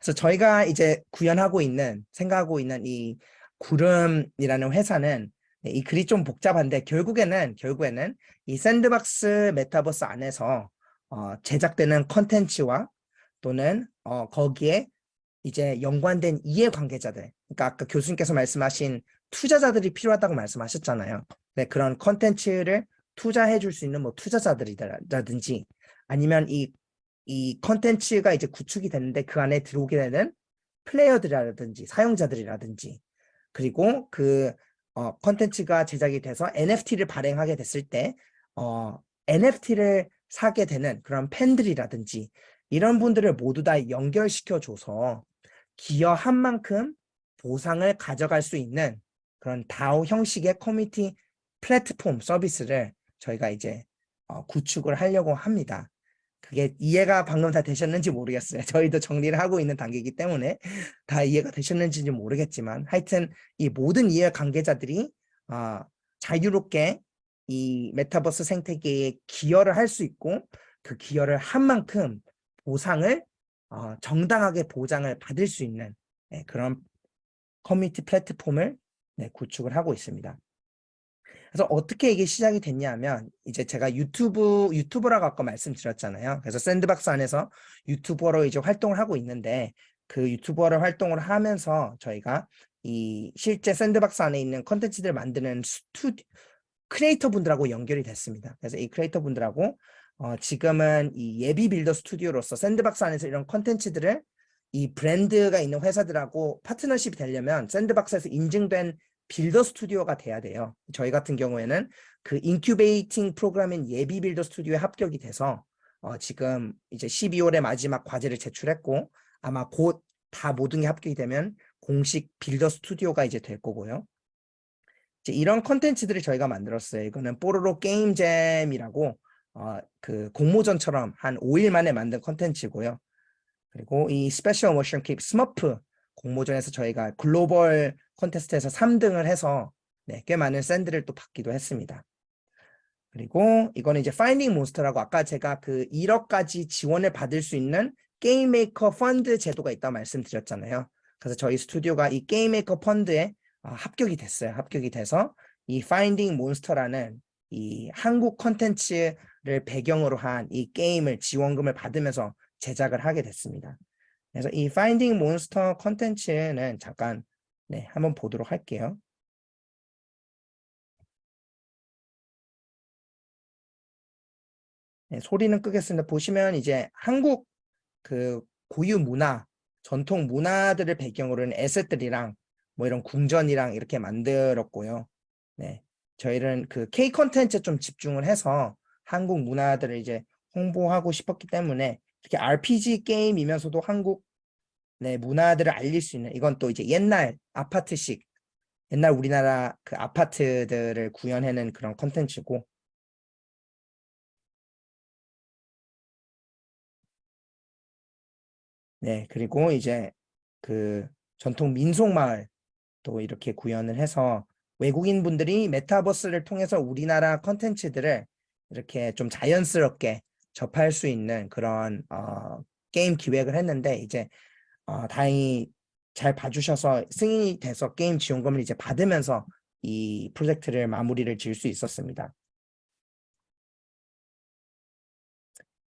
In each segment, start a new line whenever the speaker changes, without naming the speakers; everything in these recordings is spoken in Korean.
그래서 저희가 이제 생각하고 있는 이 구름이라는 회사는 이 글이 좀 복잡한데 결국에는 이 샌드박스 메타버스 안에서 제작되는 컨텐츠와 또는 거기에 이제 연관된 이해관계자들, 그러니까 아까 교수님께서 말씀하신 투자자들이 필요하다고 말씀하셨잖아요. 네, 그런 컨텐츠를 투자해 줄 수 있는 뭐 투자자들이라든지 아니면 이 컨텐츠가 이제 구축이 되는데 그 안에 들어오게 되는 플레이어들이라든지 사용자들이라든지 그리고 그 컨텐츠가 제작이 돼서 NFT를 발행하게 됐을 때 NFT를 사게 되는 그런 팬들이라든지 이런 분들을 모두 다 연결시켜줘서 기여한 만큼 보상을 가져갈 수 있는 그런 다오 형식의 커뮤니티 플랫폼 서비스를 저희가 이제 구축을 하려고 합니다. 그게 이해가 방금 다 되셨는지 모르겠어요. 저희도 정리를 하고 있는 단계이기 때문에 다 이해가 되셨는지는 모르겠지만 하여튼 이 모든 이해 관계자들이 자유롭게 이 메타버스 생태계에 기여를 할 수 있고 그 기여를 한 만큼 보상을 정당하게 보장을 받을 수 있는 그런 커뮤니티 플랫폼을 구축을 하고 있습니다. 그래서 어떻게 이게 시작이 됐냐면 이제 제가 유튜버라고 아까 말씀드렸잖아요. 그래서 샌드박스 안에서 유튜버로 이제 활동을 하고 있는데 그 유튜버로 활동을 하면서 저희가 이 실제 샌드박스 안에 있는 컨텐츠들을 만드는 크리에이터 분들하고 연결이 됐습니다. 그래서 이 크리에이터 분들하고 지금은 이 예비 빌더 스튜디오로서 샌드박스 안에서 이런 컨텐츠들을 이 브랜드가 있는 회사들하고 파트너십이 되려면 샌드박스에서 인증된 빌더 스튜디오가 돼야 돼요. 저희 같은 경우에는 그 인큐베이팅 프로그램인 예비 빌더 스튜디오에 합격이 돼서 지금 이제 12월에 마지막 과제를 제출했고 아마 곧 다 모든 게 합격이 되면 공식 빌더 스튜디오가 이제 될 거고요. 이제 이런 컨텐츠들을 저희가 만들었어요. 이거는 뽀로로 게임잼이라고 그 공모전처럼 한 5일 만에 만든 컨텐츠고요. 그리고 이 스페셜 모션 캡 스머프 공모전에서 저희가 글로벌 콘테스트에서 3등을 해서 꽤 많은 샌드를 또 받기도 했습니다. 그리고 이거는 이제 파인딩 몬스터라고 아까 제가 그 1억까지 지원을 받을 수 있는 게임 메이커 펀드 제도가 있다고 말씀드렸잖아요. 그래서 저희 스튜디오가 이 게임 메이커 펀드에 합격이 됐어요. 합격이 돼서 이 파인딩 몬스터라는 이 한국 컨텐츠를 배경으로 한 이 게임을 지원금을 받으면서 제작을 하게 됐습니다. 그래서 이 파인딩 몬스터 컨텐츠는 잠깐 한번 보도록 할게요. 소리는 끄겠습니다. 보시면 이제 한국 그 고유 문화, 전통 문화들을 배경으로 한 에셋들이랑 뭐 이런 궁전이랑 이렇게 만들었고요. 저희는 그 K 컨텐츠에 좀 집중을 해서 한국 문화들을 이제 홍보하고 싶었기 때문에 이렇게 RPG 게임이면서도 한국 문화들을 알릴 수 있는 이건 또 이제 옛날 아파트식 옛날 우리나라 그 아파트들을 구현해낸 그런 컨텐츠고 그리고 이제 그 전통 민속마을 또 이렇게 구현을 해서 외국인 분들이 메타버스를 통해서 우리나라 컨텐츠들을 이렇게 좀 자연스럽게 접할 수 있는 그런 게임 기획을 했는데 이제 다행히 잘 봐주셔서 승인이 돼서 게임 지원금을 이제 받으면서 이 프로젝트를 마무리를 지을 수 있었습니다.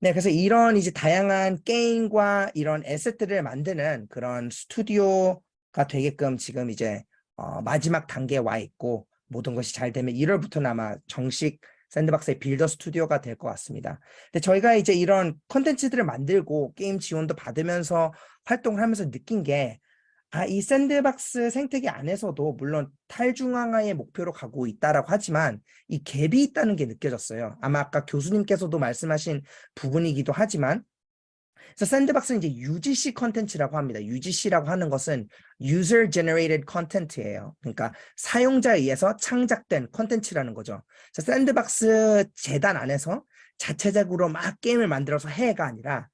그래서 이런 이제 다양한 게임과 이런 에셋들을 만드는 그런 스튜디오가 되게끔 지금 이제 마지막 단계에 와 있고 모든 것이 잘 되면 1월부터는 아마 정식 샌드박스의 빌더 스튜디오가 될 것 같습니다. 근데 저희가 이제 이런 컨텐츠들을 만들고 게임 지원도 받으면서 활동을 하면서 느낀 게 이 샌드박스 생태계 안에서도 물론 탈중앙화의 목표로 가고 있다라고 하지만 이 갭이 있다는 게 느껴졌어요. 아마 아까 교수님께서도 말씀하신 부분이기도 하지만 그래서 샌드박스는 이제 UGC 컨텐츠라고 합니다. UGC라고 하는 것은 User Generated Content예요. 그러니까 사용자에 의해서 창작된 컨텐츠라는 거죠. 그래서 샌드박스 재단 안에서 자체적으로 막 게임을 만들어서 해가 아니라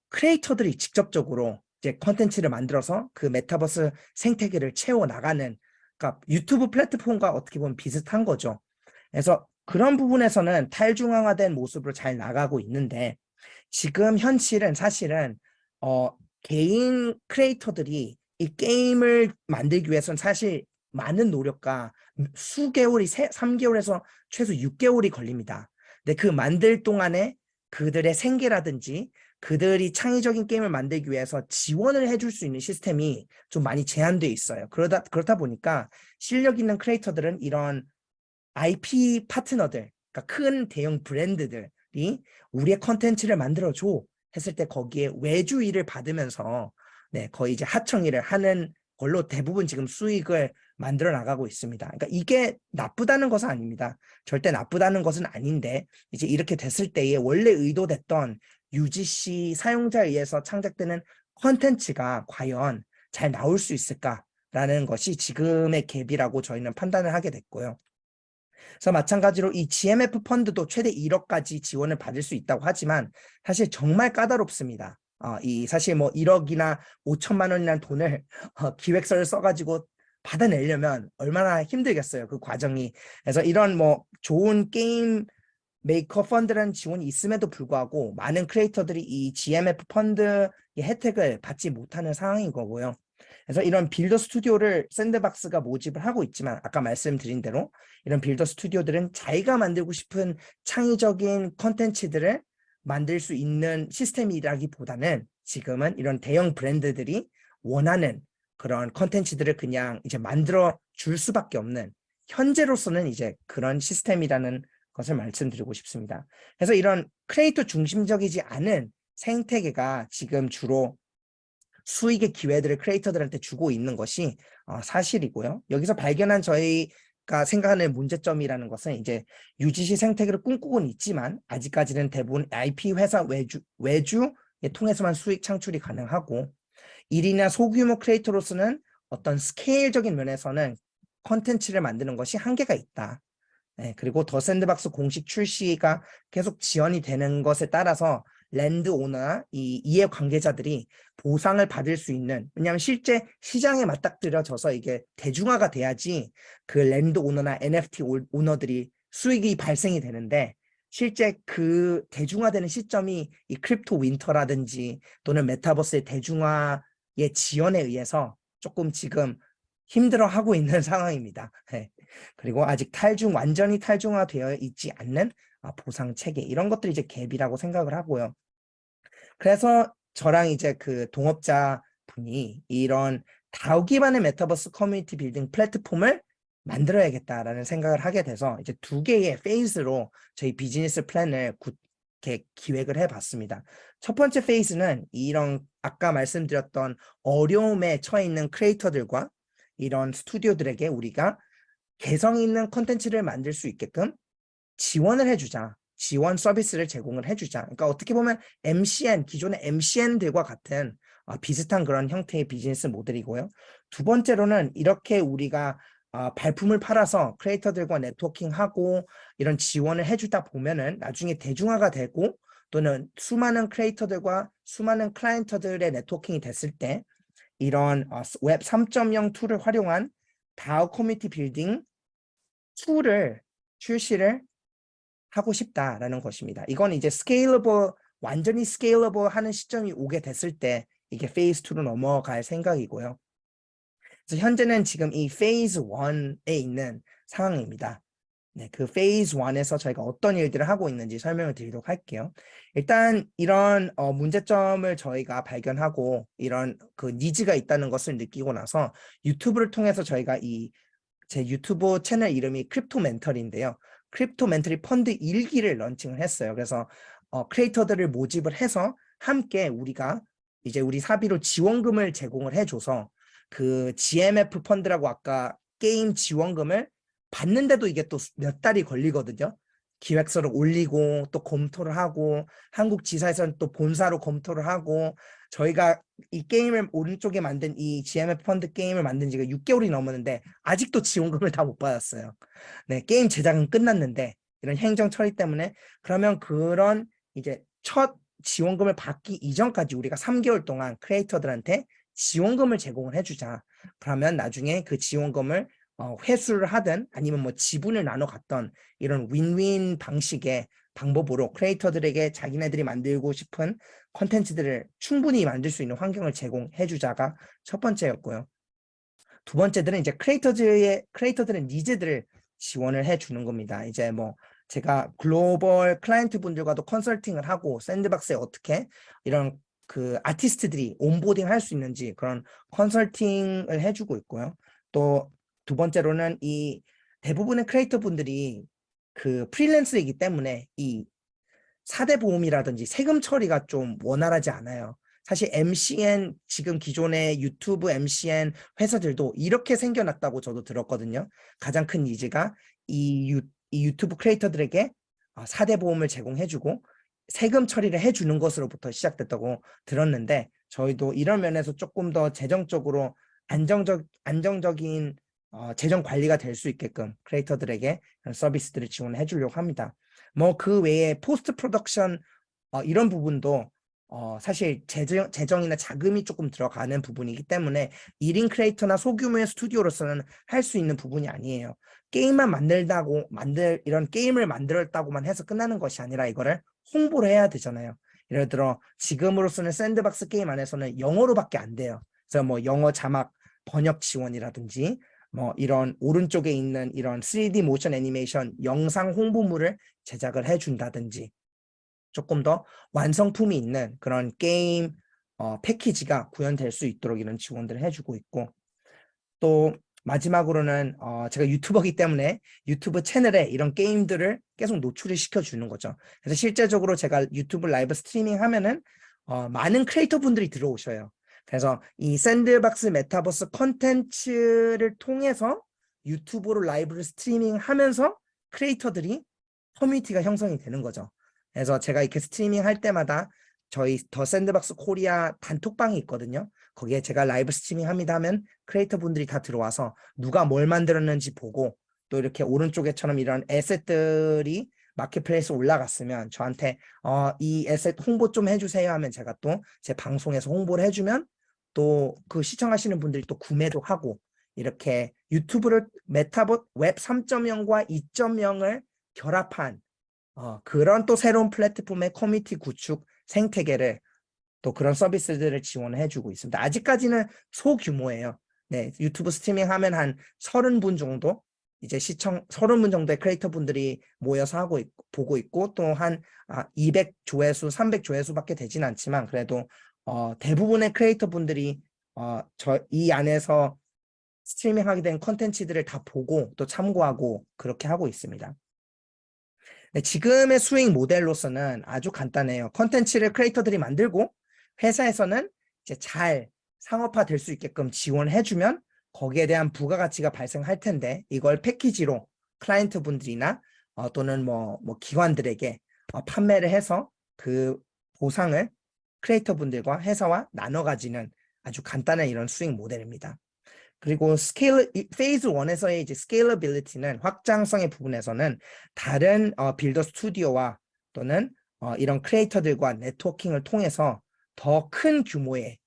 크리에이터들이 직접적으로 이제 컨텐츠를 만들어서 그 메타버스 생태계를 채워나가는 그러니까 유튜브 플랫폼과 어떻게 보면 비슷한 거죠. 그래서 그런 부분에서는 탈중앙화된 모습으로 잘 나가고 있는데 지금 현실은 사실은 개인 크리에이터들이 이 게임을 만들기 위해서는 사실 많은 노력과 수개월이 3개월에서 최소 6개월이 걸립니다. 근데 그 만들 동안에 그들의 생계라든지 그들이 창의적인 게임을 만들기 위해서 지원을 해줄 수 있는 시스템이 좀 많이 제한되어 있어요. 그렇다 보니까 실력 있는 크리에이터들은 이런 IP 파트너들, 그러니까 큰 대형 브랜드들이 우리의 컨텐츠를 만들어줘 했을 때 거기에 외주 일을 받으면서 네, 거의 이제 하청 일을 하는 걸로 대부분 지금 수익을 만들어 나가고 있습니다. 그러니까 이게 나쁘다는 것은 아닙니다. 절대 나쁘다는 것은 아닌데 이제 이렇게 됐을 때에 원래 의도됐던 UGC 사용자에 의해서 창작되는 컨텐츠가 과연 잘 나올 수 있을까라는 것이 지금의 갭이라고 저희는 판단을 하게 됐고요. 그래서 마찬가지로 이 GMF 펀드도 최대 1억까지 지원을 받을 수 있다고 하지만 사실 정말 까다롭습니다. 이 사실 뭐 1억이나 5천만 원이라는 돈을 기획서를 써가지고 받아내려면 얼마나 힘들겠어요. 그 과정이. 그래서 이런 뭐 좋은 게임 메이커 펀드라는 지원이 있음에도 불구하고 많은 크리에이터들이 이 GMF 펀드의 혜택을 받지 못하는 상황인 거고요. 그래서 이런 빌더 스튜디오를 샌드박스가 모집을 하고 있지만 아까 말씀드린 대로 이런 빌더 스튜디오들은 자기가 만들고 싶은 창의적인 컨텐츠들을 만들 수 있는 시스템이라기보다는 지금은 이런 대형 브랜드들이 원하는 그런 컨텐츠들을 그냥 이제 만들어 줄 수밖에 없는 현재로서는 이제 그런 시스템이라는 것을 말씀드리고 싶습니다. 그래서 이런 크리에이터 중심적이지 않은 생태계가 지금 주로 수익의 기회들을 크리에이터들한테 주고 있는 것이 사실이고요. 여기서 발견한 저희가 생각하는 문제점이라는 것은 이제 UGC 생태계를 꿈꾸고는 있지만 아직까지는 대부분 IP 회사 외주에 통해서만 수익 창출이 가능하고 일이나 소규모 크리에이터로서는 어떤 스케일적인 면에서는 컨텐츠를 만드는 것이 한계가 있다. 네, 그리고 더 샌드박스 공식 출시가 계속 지연이 되는 것에 따라서 랜드 오너나 이 이해 관계자들이 보상을 받을 수 있는, 왜냐하면 실제 시장에 맞닥뜨려져서 이게 대중화가 돼야지 그 랜드 오너나 NFT 오너들이 수익이 발생이 되는데 실제 그 대중화되는 시점이 이 크립토 윈터라든지 또는 메타버스의 대중화의 지연에 의해서 조금 지금 힘들어하고 있는 상황입니다. 네. 그리고 아직 완전히 탈중화되어 있지 않는 보상 체계 이런 것들이 이제 갭이라고 생각을 하고요. 그래서 저랑 이제 그 동업자 분이 이런 다오 기반의 메타버스 커뮤니티 빌딩 플랫폼을 만들어야겠다라는 생각을 하게 돼서 이제 2개의 페이즈로 저희 비즈니스 플랜을 이렇게 기획을 해봤습니다. 첫 번째 페이즈는 이런 아까 말씀드렸던 어려움에 처해 있는 크리에이터들과 이런 스튜디오들에게 우리가 개성 있는 컨텐츠를 만들 수 있게끔 지원을 해주자. 지원 서비스를 제공을 해주자. 그러니까 어떻게 보면 기존의 MCN들과 같은 비슷한 그런 형태의 비즈니스 모델이고요. 두 번째로는 이렇게 우리가 발품을 팔아서 크리에이터들과 네트워킹하고 이런 지원을 해주다 보면은 나중에 대중화가 되고 또는 수많은 크리에이터들과 수많은 클라이언트들의 네트워킹이 됐을 때 이런 웹 3.0 툴을 활용한 다오 커뮤니티 빌딩 툴을 출시를 하고 싶다라는 것입니다. 이건 이제 완전히 스케일러블 하는 시점이 오게 됐을 때 이게 페이즈 2로 넘어갈 생각이고요. 그래서 현재는 지금 이 페이즈 1에 있는 상황입니다. 네, 그 페이즈 1에서 저희가 어떤 일들을 하고 있는지 설명을 드리도록 할게요. 일단 이런 문제점을 저희가 발견하고 이런 그 니즈가 있다는 것을 느끼고 나서 유튜브를 통해서 저희가 제 유튜브 채널 이름이 크립토 멘털인데요. 크립토 멘털이 펀드 1기를 런칭을 했어요. 그래서 크리에이터들을 모집을 해서 함께 우리가 이제 우리 사비로 지원금을 제공을 해줘서 그 GMF 펀드라고 아까 게임 지원금을 받는데도 이게 또 몇 달이 걸리거든요. 기획서를 올리고 또 검토를 하고 한국 지사에서는 또 본사로 검토를 하고 저희가 이 게임을 오른쪽에 만든 이 GMF 펀드 게임을 만든 지가 6개월이 넘었는데 아직도 지원금을 다 못 받았어요. 네, 게임 제작은 끝났는데 이런 행정 처리 때문에 그러면 그런 이제 첫 지원금을 받기 이전까지 우리가 3개월 동안 크리에이터들한테 지원금을 제공을 해주자. 그러면 나중에 그 지원금을 회수를 하든 아니면 뭐 지분을 나눠 갔던 이런 윈윈 방식의 방법으로 크리에이터들에게 자기네들이 만들고 싶은 컨텐츠들을 충분히 만들 수 있는 환경을 제공해 주자가 첫 번째였고요. 두 번째들은 이제 크리에이터들의 니즈들을 지원을 해 주는 겁니다. 이제 뭐 제가 글로벌 클라이언트 분들과도 컨설팅을 하고 샌드박스에 어떻게 이런 그 아티스트들이 온보딩 할 수 있는지 그런 컨설팅을 해주고 있고요. 또 두 번째로는 이 대부분의 크리에이터 분들이 그 프리랜서이기 때문에 이 4대 보험이라든지 세금 처리가 좀 원활하지 않아요. 사실 MCN 지금 기존의 유튜브 MCN 회사들도 이렇게 생겨났다고 저도 들었거든요. 가장 큰 니즈가 이 유튜브 크리에이터들에게 4대 보험을 제공해주고 세금 처리를 해주는 것으로부터 시작됐다고 들었는데 저희도 이런 면에서 조금 더 재정적으로 안정적인 재정 관리가 될 수 있게끔 크리에이터들에게 서비스들을 지원해 주려고 합니다. 뭐 그 외에 포스트 프로덕션 이런 부분도 사실 재정이나 자금이 조금 들어가는 부분이기 때문에 1인 크리에이터나 소규모의 스튜디오로서는 할 수 있는 부분이 아니에요. 게임만 이런 게임을 만들었다고만 해서 끝나는 것이 아니라 이거를 홍보를 해야 되잖아요. 예를 들어 지금으로서는 샌드박스 게임 안에서는 영어로밖에 안 돼요. 그래서 뭐 영어 자막 번역 지원이라든지 뭐 이런 오른쪽에 있는 이런 3D 모션 애니메이션 영상 홍보물을 제작을 해준다든지 조금 더 완성품이 있는 그런 게임 패키지가 구현될 수 있도록 이런 지원들을 해주고 있고 또 마지막으로는 제가 유튜버이기 때문에 유튜브 채널에 이런 게임들을 계속 노출을 시켜주는 거죠. 그래서 실제적으로 제가 유튜브 라이브 스트리밍 하면은 많은 크리에이터 분들이 들어오셔요. 그래서 이 샌드박스 메타버스 컨텐츠를 통해서 유튜브로 라이브를 스트리밍 하면서 크리에이터들이 커뮤니티가 형성이 되는 거죠. 그래서 제가 이렇게 스트리밍 할 때마다 저희 더 샌드박스 코리아 단톡방이 있거든요. 거기에 제가 라이브 스트리밍 합니다 하면 크리에이터 분들이 다 들어와서 누가 뭘 만들었는지 보고 또 이렇게 오른쪽에처럼 이런 에셋들이 마켓플레이스에 올라갔으면 저한테 이 에셋 홍보 좀 해주세요 하면 제가 또 제 방송에서 홍보를 해주면 또 그 시청하시는 분들이 또 구매도 하고 이렇게 유튜브를 메타버 웹 3.0과 2.0을 결합한 그런 또 새로운 플랫폼의 커뮤니티 구축 생태계를 또 그런 서비스들을 지원해주고 있습니다. 아직까지는 소규모예요. 네, 유튜브 스트리밍 하면 한 30분 정도 이제 30분 정도의 크리에이터 분들이 모여서 보고 있고 또 한 200조회수, 300조회수밖에 되진 않지만 그래도 대부분의 크리에이터 분들이 이 안에서 스트리밍 하게 된 컨텐츠들을 다 보고 또 참고하고 그렇게 하고 있습니다. 네, 지금의 수익 모델로서는 아주 간단해요. 컨텐츠를 크리에이터들이 만들고 회사에서는 이제 잘 상업화 될 수 있게끔 지원해주면 거기에 대한 부가가치가 발생할 텐데 이걸 패키지로 클라이언트 분들이나 또는 뭐 기관들에게 판매를 해서 그 보상을 크리에이터 분들과 회사와 나눠 가지는 아주 간단한 이런 수익 모델입니다. 그리고 페이즈 1에서의 이제 스케일러빌리티는 확장성의 부분에서는 다른 빌더 스튜디오와 또는 이런 크리에이터들과 네트워킹을 통해서 더 큰 규모의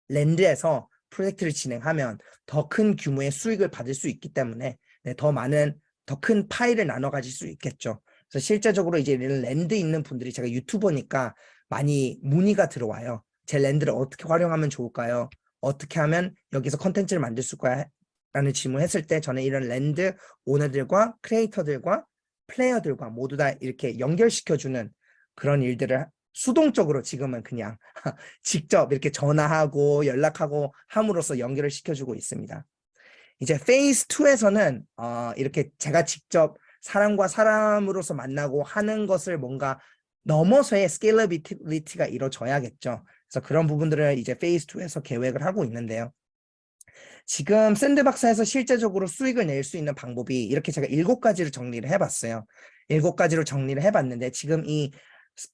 랜드에서 프로젝트를 진행하면 더 큰 규모의 수익을 받을 수 있기 때문에 더 큰 파일을 나눠 가질 수 있겠죠. 그래서 실제적으로 이제 이런 랜드 있는 분들이 제가 유튜버니까 많이 문의가 들어와요. 제 랜드를 어떻게 활용하면 좋을까요? 어떻게 하면 여기서 컨텐츠를 만들 수 있을까요? 라는 질문을 했을 때 저는 이런 랜드 오너들과 크리에이터들과 플레이어들과 모두 다 이렇게 연결시켜주는 그런 일들을 수동적으로 지금은 그냥 직접 이렇게 전화하고 연락하고 함으로써 연결을 시켜주고 있습니다. 이제 페이즈 2에서는 이렇게 제가 직접 사람과 사람으로서 만나고 하는 것을 뭔가 넘어서의 스케일러비리티가 이루어져야겠죠. 그래서 그런 부분들을 이제 페이즈 2에서 계획을 하고 있는데요. 지금 샌드박스에서 실제적으로 수익을 낼 수 있는 방법이 이렇게 제가 7가지를 정리를 해봤어요. 7가지로 정리를 해봤는데 지금 이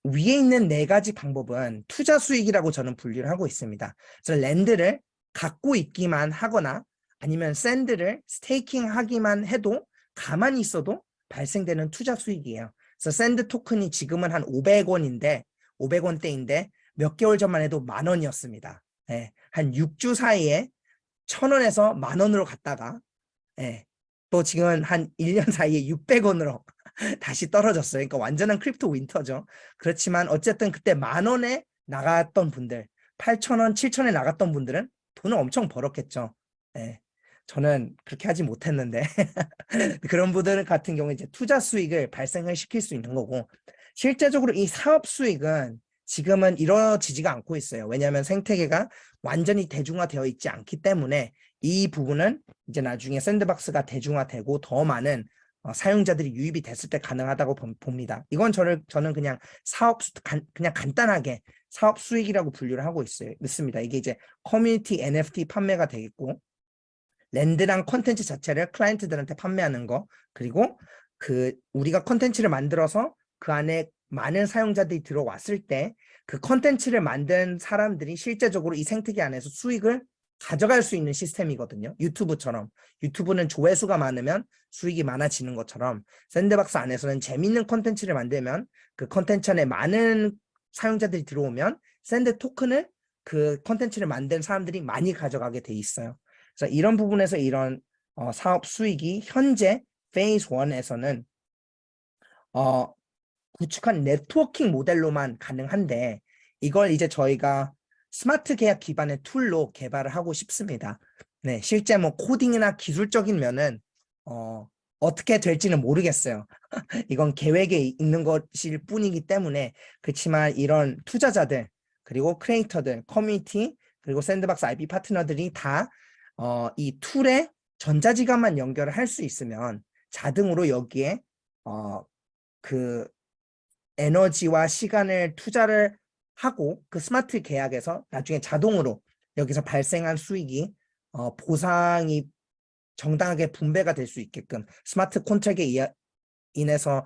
위에 있는 4가지 방법은 투자 수익이라고 저는 분류를 하고 있습니다. 그래서 랜드를 갖고 있기만 하거나 아니면 샌드를 스테이킹 하기만 해도 가만히 있어도 발생되는 투자 수익이에요. 그래서 샌드 토큰이 지금은 한 500원인데 500원대인데 몇 개월 전만 해도 10,000원이었습니다. 한 6주 사이에 1,000원에서 10,000원으로 갔다가 또 지금은 한 1년 사이에 600원으로 다시 떨어졌어요. 그러니까 완전한 크립토 윈터죠. 그렇지만 어쨌든 그때 10,000원에 나갔던 분들, 8,000원, 7,000원에 나갔던 분들은 돈을 엄청 벌었겠죠. 예. 저는 그렇게 하지 못했는데 그런 분들 같은 경우에 이제 투자 수익을 발생을 시킬 수 있는 거고, 실제적으로 이 사업 수익은 지금은 이루어지지가 않고 있어요. 왜냐하면 생태계가 완전히 대중화되어 있지 않기 때문에 이 부분은 이제 나중에 샌드박스가 대중화되고 더 많은 사용자들이 유입이 됐을 때 가능하다고 봅니다. 이건 저는 그냥 그냥 간단하게 사업 수익이라고 분류를 하고 있습니다. 이게 이제 커뮤니티 NFT 판매가 되겠고, 랜드랑 콘텐츠 자체를 클라이언트들한테 판매하는 거, 그리고 우리가 콘텐츠를 만들어서 그 안에 많은 사용자들이 들어왔을 때 그 콘텐츠를 만든 사람들이 실제적으로 이 생태계 안에서 수익을 가져갈 수 있는 시스템이거든요. 유튜브처럼. 유튜브는 조회수가 많으면 수익이 많아지는 것처럼 샌드박스 안에서는 재밌는 콘텐츠를 만들면 그 콘텐츠 안에 많은 사용자들이 들어오면 샌드 토큰을 그 콘텐츠를 만든 사람들이 많이 가져가게 돼 있어요. 그래서 이런 부분에서 이런 사업 수익이 현재 페이즈 1에서는 구축한 네트워킹 모델로만 가능한데, 이걸 이제 저희가 스마트 계약 기반의 툴로 개발을 하고 싶습니다. 네, 실제 뭐 코딩이나 기술적인 면은 어떻게 될지는 모르겠어요. 이건 계획에 있는 것일 뿐이기 때문에. 그렇지만 이런 투자자들, 그리고 크리에이터들, 커뮤니티, 그리고 샌드박스 IP 파트너들이 다 이 툴에 전자지갑만 연결을 할 수 있으면 자동으로 여기에 그 에너지와 시간을 투자를 하고 그 스마트 계약에서 나중에 자동으로 여기서 발생한 수익이 보상이 정당하게 분배가 될 수 있게끔 스마트 콘트랙에 인해서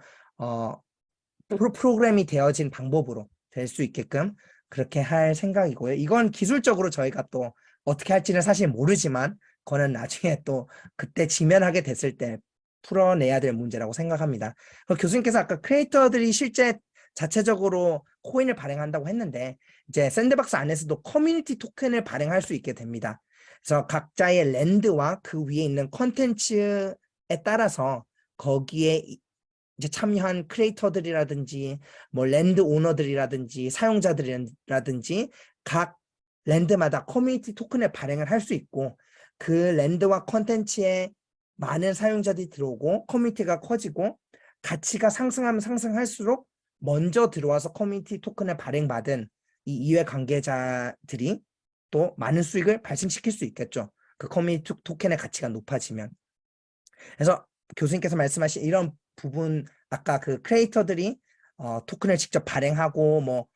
프로그램이 되어진 방법으로 될 수 있게끔 그렇게 할 생각이고요. 이건 기술적으로 저희가 또 어떻게 할지는 사실 모르지만 그거는 나중에 또 그때 직면하게 됐을 때 풀어내야 될 문제라고 생각합니다. 교수님께서 아까 크리에이터들이 실제 자체적으로 코인을 발행한다고 했는데, 이제 샌드박스 안에서도 커뮤니티 토큰을 발행할 수 있게 됩니다. 그래서 각자의 랜드와 그 위에 있는 콘텐츠에 따라서 거기에 이제 참여한 크리에이터들이라든지 뭐 랜드 오너들이라든지 사용자들이라든지 각 랜드마다 커뮤니티 토큰을 발행을 할 수 있고, 그 랜드와 콘텐츠에 많은 사용자들이 들어오고 커뮤니티가 커지고 가치가 상승하면 상승할수록 먼저 들어와서 커뮤니티 토큰을 발행받은 이 이해 관계자들이 또 많은 수익을 발생시킬 수 있겠죠. 그 커뮤니티 토큰의 가치가 높아지면. 그래서 교수님께서 말씀하신 이런 부분, 아까 그 크리에이터들이 토큰을 직접 발행하고 뭐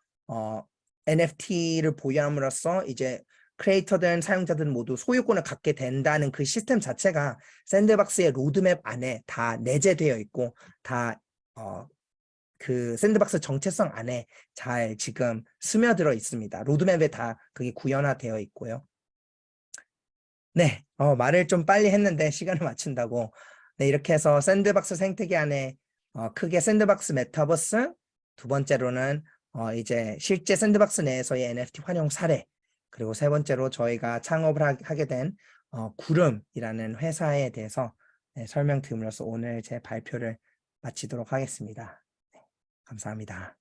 NFT를 보유함으로써 이제 크리에이터든 사용자들은 모두 소유권을 갖게 된다는 그 시스템 자체가 샌드박스의 로드맵 안에 다 내재되어 있고 다 그 샌드박스 정체성 안에 잘 지금 스며들어 있습니다. 로드맵에 다 그게 구현화되어 있고요. 네, 말을 좀 빨리 했는데 시간을 맞춘다고. 네, 이렇게 해서 샌드박스 생태계 안에 크게 샌드박스 메타버스, 두 번째로는 이제 실제 샌드박스 내에서의 NFT 활용 사례, 그리고 세 번째로 저희가 창업을 하게 된 구름이라는 회사에 대해서 네, 설명드림으로써 오늘 제 발표를 마치도록 하겠습니다. 네, 감사합니다.